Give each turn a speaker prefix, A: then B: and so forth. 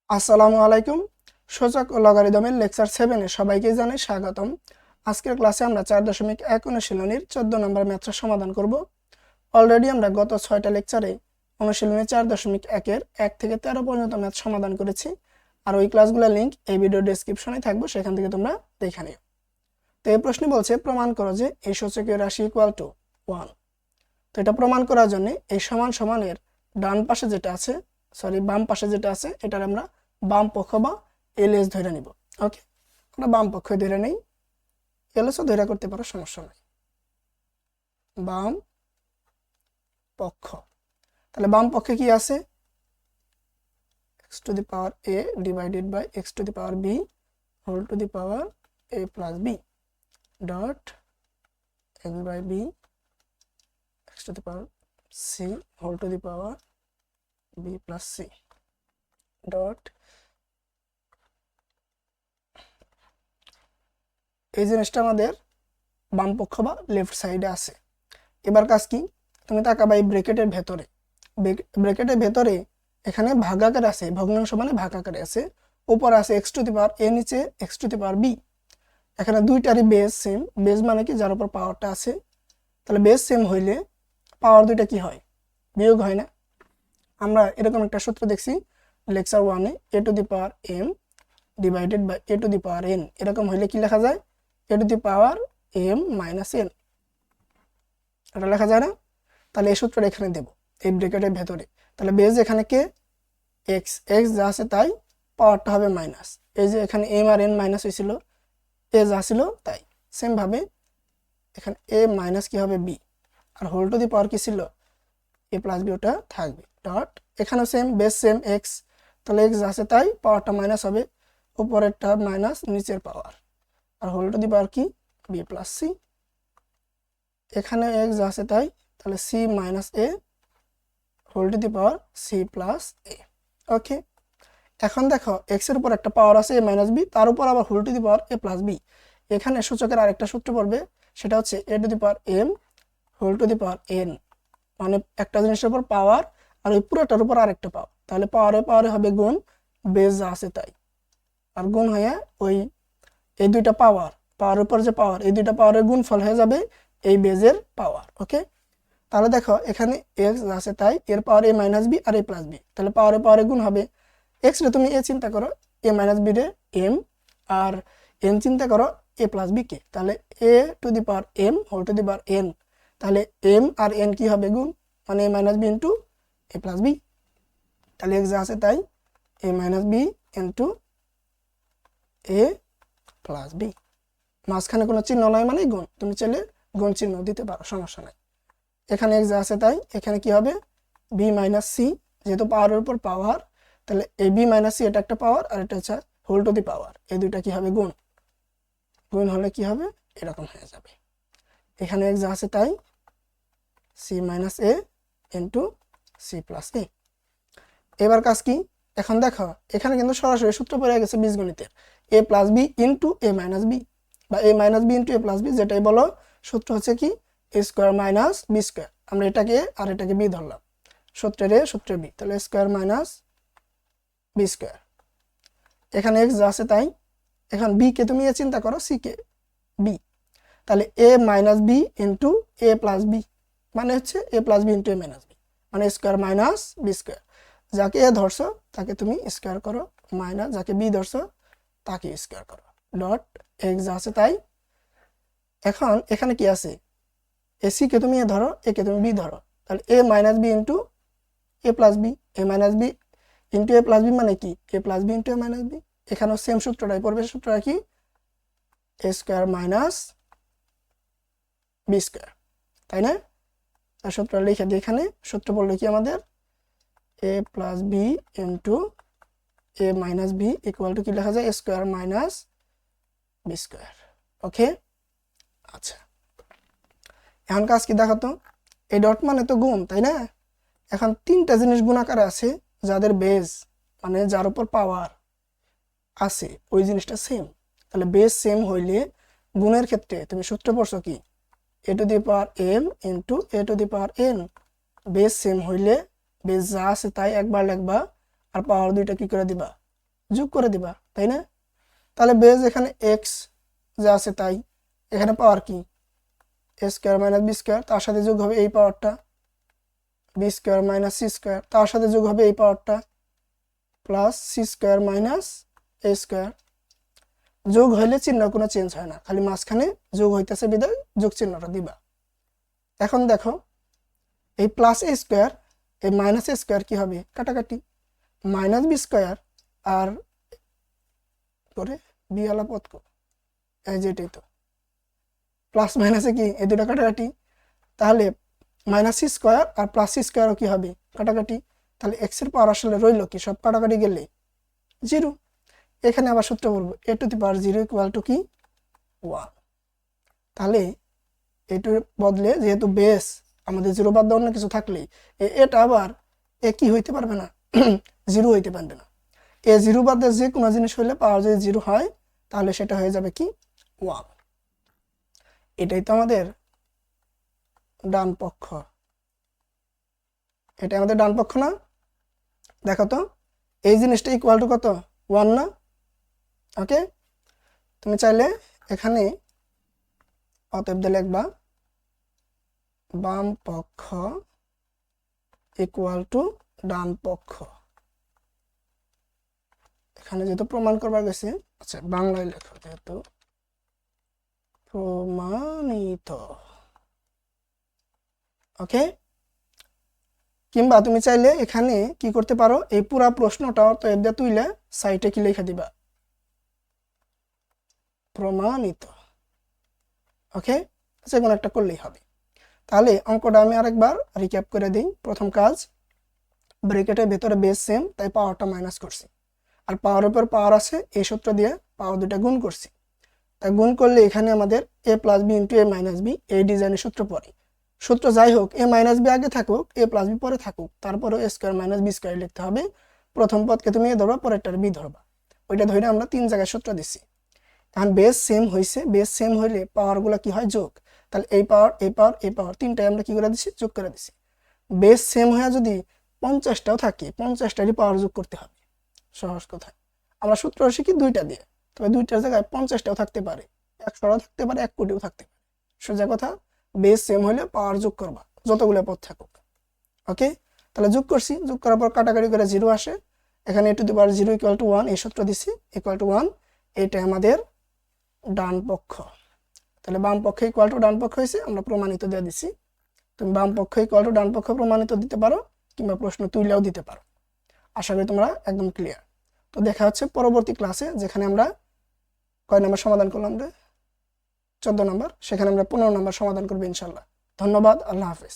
A: আসসালামু আলাইকুম। সূচক ও লগারিদমের লেকচার 7 এ সবাইকে জানাই স্বাগতম। আজকের ক্লাসে আমরা 4.1 অনুশীলনীর 14 নম্বর ম্যাথটা সমাধান করব। অলরেডি আমরা গত 6টা লেকচারে অনুশীলনী 4.1 এর 1 থেকে 13 পর্যন্ত ম্যাথ সমাধান করেছি। আর ওই ক্লাসগুলোর লিংক এই ভিডিও ডেসক্রিপশনে থাকবে, সেখান থেকে তোমরা দেখে নিও। তো এই প্রশ্নে বলছে প্রমাণ করো যে এই সূচকীয় রাশি ইকুয়াল টু 1। তো এটা প্রমাণ করার জন্য এই সমান সমানের ডান পাশে যেটা আছে, বাম পাশে যেটা আছে, এটার আমরা বাম পক্ষ বা এলএস ধরে নিব। ওকে, আমরা বাম পক্ষ ধরে নেই, এলএসও ধরে করতে পারো, সমস্যা নাই। বাম পক্ষ, তাহলে বাম পক্ষে কি আছে? x to the power a divided by x to the power b whole to the power a plus b dot x by b x to the power c whole to the power b plus c dot, এই জিনিসটা আমাদের বাম পক্ষ বা left সাইডে আছে। এবার কাজ কি? তুমি তাকাবা এই ব্র্যাকেটের ভেতরে, ব্র্যাকেটের ভেতরে এখানে ভাগাকার আছে, ভগ্নাংশ মানে ভাগাকারে আছে, উপরে আছে x to the power a, নিচে x to the power b। এখানে দুইটারই বেস সেম, বেস মানে কি যার উপর পাওয়ারটা আছে। তাহলে বেস সেম হইলে পাওয়ার দুইটা কি হয়? বিয়োগ হয় না? আমরা এরকম একটা সূত্র দেখছি লেকচার 1 এ, a to the power m divided by a to the power n। এরকম হইলে কি লেখা যায়? a to the power m minus n, এটা লেখা যায় না? তাহলে এই সূত্রটা এখানে দেব এই ব্র্যাকেটের ভেতরে। তাহলে বেস এখানে কে? x, x যা আছে তাই, পাওয়ারটা হবে মাইনাস। এই যে এখানে m আর n মাইনাস হয়েছিল, a যা ছিল তাই। সেম ভাবে এখানে a মাইনাস কি হবে? b, আর হোল টু দি পাওয়ার কি ছিল? a প্লাস b, ওটা থাকবে ডট, এখানেও সেম, বেস সেম x, তাহলে x যা আছে তাই, পাওয়ারটা মাইনাস হবে, উপরেরটা মাইনাস নিচের পাওয়ার, আর হোল টু দি পাওয়ার কি? b plus c। এখানে x যা আছে তাই, তাহলে c minus a whole to the power c plus a। Okay, এখন দেখো x এর উপর একটা পাওয়ার আছে a মাইনাস b, তার উপর আবার whole to the power a plus b। এখানে সূচকের আরেকটা সূত্র পড়বে, সেটা হচ্ছে a to the power m whole to the power n, মানে একটা জিনিসের উপর পাওয়ার আর ওই পুরোটার উপর আরেকটা পাওয়ার, তাহলে পাওয়ারে পাওয়ারে হবে গুণ, বেস যা আছে তাই, আর গুণ হয়ে ওই এই দুইটা পাওয়ার, পাওয়ার উপর যে পাওয়ার, এই দুইটা পাওয়ারের গুণফল হয়ে যাবে এই বেজের পাওয়ার। ওকে, তাহলে দেখো এখানে x আছে তাই, এর পাওয়ার a মাইনাস বি আর a প্লাস বি, তাহলে পাওয়ারে পাওয়ারে গুণ হবে। x রে তুমি a চিন্তা করো, a মাইনাস বি রে m, আর n চিন্তা করো a প্লাস বি কে, তাহলে a to the power m whole to the power n, তাহলে m আর n কি হবে? গুণ, মানে a minus B into a plus B. তাহলে x যা আছে তাই, a minus B into a plus B, মাঝখানে কোনো চিহ্ন নয় মানে গুণ, তুমি চাইলে গুণ চিহ্ন দিতে পারো, সমস্যা নাই। এখানে x যা আছে তাই, এখানে কি হবে? b মাইনাস c, যেহেতু পাওয়ারের উপর পাওয়ার, তাহলে এই b মাইনাস c এটা একটা পাওয়ার, আর এটা হচ্ছে হোল টু দি পাওয়ার, এই দুইটা কি হবে? গুণ। গুণ হলে কি হবে? এরকম হয়ে যাবে। এখানে x যা আছে তাই, c minus a into c plus a। এবার কাজ কি? এখন দেখো এখানে কিন্তু সরাসরি সূত্র পড়ে গেছে বীজগণিতের, a plus B into a minus B, বা a minus B into a plus B, যেটাই বলো, সূত্র হচ্ছে কি? a square minus B square. আমরা এটাকে আর এটাকে বি ধরলাম, সূত্রের a সূত্রের বি, তাহলে স্কোয়ার মাইনাস বি স্কোয়ার। এখানে x যা আছে তাই, এখন b কে তুমি চিন্তা করো, c কে b, তাহলে a minus B into a plus B, মানে হচ্ছে a plus B into a minus B, মানে স্কোয়ার মাইনাস বি স্কোয়ার। যাকে a ধরছো তাকে তুমি স্কোয়ার করো, মাইনাস যাকে b ধরছো তাকে স্কোয়ার করো ডট, x যা আছে তাই। এখন এখানে কি আছে? এ সি কে তুমি এ ধরো, এ কে তুমি বি ধরো, তাহলে a minus B into A plus B, A minus B into A plus B মানে কি? A plus B into A minus B. এখানেও সেম সূত্রটাই পড়বে, সূত্রটা কি? A square minus B square, তাই না? তার সূত্রটা লিখে দিই, এখানে সূত্র পড়লো কি আমাদের? A plus B into A minus B equal to কি লেখা যায়? Square minus B square. Okay, আচ্ছা, এখন কাজ কি দেখো তো, এই ডট মানে তো গুণ, তাই না? এখন তিনটা জিনিস গুণাকারে আছে, যাদের বেস মানে যার উপর পাওয়ার আছে ওই জিনিসটা সেম, তাহলে বেস সেম হইলে গুণের ক্ষেত্রে তুমি সূত্র পড়ছো কি? A to the power M into A to the power N. Base same হইলে বেস যা আছে তাই একবার লিখবা, আর পাওয়ার দুইটা কি করে দিবা? যোগ করে দিবা, তাই না? তাহলে বেজ এখানে এক্স যা আছে তাই, এখানে পাওয়ার কি A square minus B square, তার সাথে যোগ হবে এই পাওয়ারটা B square minus C square, তার সাথে যোগ হবে এই পাওয়ারটা plus C square minus A square. যোগ হইলে চিহ্ন কোনো চেঞ্জ হয় না, খালি মাঝখানে যোগ হইতেছে বিদায় যোগ চিহ্নটা দিবা। এখন দেখো এই প্লাস এ স্কোয়ার এই মাইনাস এ স্কোয়ার কি হবে, কাটাকাটি, মাইনাস বি স্কোয়ার আর করে বি আলা পদ এই যে এটাই তো প্লাস মাইনাসে কি এই দুটো কাটাকাটি, তাহলে মাইনাস সি স্কোয়ার আর প্লাস সি স্কোয়ারও কি হবে কাটাকাটি, তাহলে এক্স এর পাওয়ার আসলে রইল কি, সব কাটাকাটি গেলে 0। এখানে আবার সূত্র বলবো A to the power 0 equal to কি 1। তাহলে এটার বদলে যেহেতু বেস আমাদের 0 বাদ দেওয়ার কিছু থাকলে এটা আবার এ কি হইতে পারবে না 0 হইতে পারবে না। এ 0 বাদ দিয়ে যে কোনো জিনিস হইলে পাওয়ার যদি 0 হয় তাহলে সেটা হয়ে যাবে কি 1। এটাই তো আমাদের ডান পক্ষ, এটা আমাদের ডান পক্ষ না? দেখো তো এই জিনিসটা ইকুয়াল টু কত 1 না? ওকে, তুমি চাইলে এখানে অতএব দিয়ে লিখবা বাম পক্ষ ইকুয়াল টু ডান পক্ষ। এখানে যেহেতু প্রমাণ করবার গেছে, আচ্ছা বাংলায় লেখো যেহেতু প্রমাণিত। ওকে, কিংবা তুমি চাইলে এখানে কি করতে পারো, এই পুরা প্রশ্নটা তো এর দিয়ে তুইলে সাইটে কি লিখে দিবা প্রমাণিত। ওকে, যে কোনো একটা করলেই হবে। তাহলে অঙ্কটা আমি আরেকবার রিক্যাপ করে দিই। প্রথম কাজ, ব্র্যাকেটের ভেতরে বেস সেম তাই পাওয়ারটা মাইনাস করছি, আর পাওয়ারের উপর পাওয়ার আছে এই সূত্র দিয়ে পাওয়ার দুটা গুণ করছি। তাই গুণ করলে এখানে আমাদের A plus B into A minus B এই ডিজাইনের সূত্র পড়ে। সূত্র যাই হোক এ মাইনাস বি আগে থাকুক এ প্লাস বি পরে থাকুক, তারপরে এ স্কোয়ার মাইনাস বি স্কোয়ার লিখতে হবে। প্রথম পদকে তুমি এ ধরবা, পরেরটার বি ধরবা, ওইটা ধরে আমরা 3 জায়গায় সূত্র দিছি। এখন বেস সেম হয়েছে, বেস সেম হইলে পাওয়ারগুলো কি হয় যোগ, তাহলে এই পাওয়ার এই পাওয়ার এই পাওয়ার তিনটাই আমরা কি করে দিছি যোগ করে দিছি। বেস সেম হয়ে যদি 50টাও থাকে 50টারই পাওয়ার যোগ করতে হবে, সহজ কথা। আমরা সূত্র শিখি 2টা দিয়ে, তবে 2টার জায়গায় 50টাও থাকতে পারে, 100টাও থাকতে পারে, 1 কোটিও থাকতে পারে। সোজা কথা বেস সেম হলে পাওয়ার যোগ করবা যতগুলো পদ থাকুক। ওকে, তাহলে যোগ করছি, যোগ করার পর কাটাকাটি করে 0 আসে, এখানে A to the power 0 equal to 1 এই সূত্র দিছি ইকুয়াল টু 1, এইটা আমাদের ডান পক্ষ। তাহলে বাম পক্ষে ইকুয়াল টু ডান পক্ষ হয়েছে, আমরা প্রমাণিত দিয়ে দিছি। তুমি বাম পক্ষ ইকুয়াল টু ডান পক্ষ প্রমাণিত দিতে পারো, কিংবা প্রশ্ন তুইলেও দিতে পারো। আশা করি তোমরা একদম ক্লিয়ার। তো দেখা হচ্ছে পরবর্তী ক্লাসে, যেখানে আমরা কয় নাম্বার সমাধান করলাম রে 14 নাম্বার, সেখানে আমরা 15 নাম্বার সমাধান করবো ইনশাল্লাহ। ধন্যবাদ, আল্লাহ হাফেজ।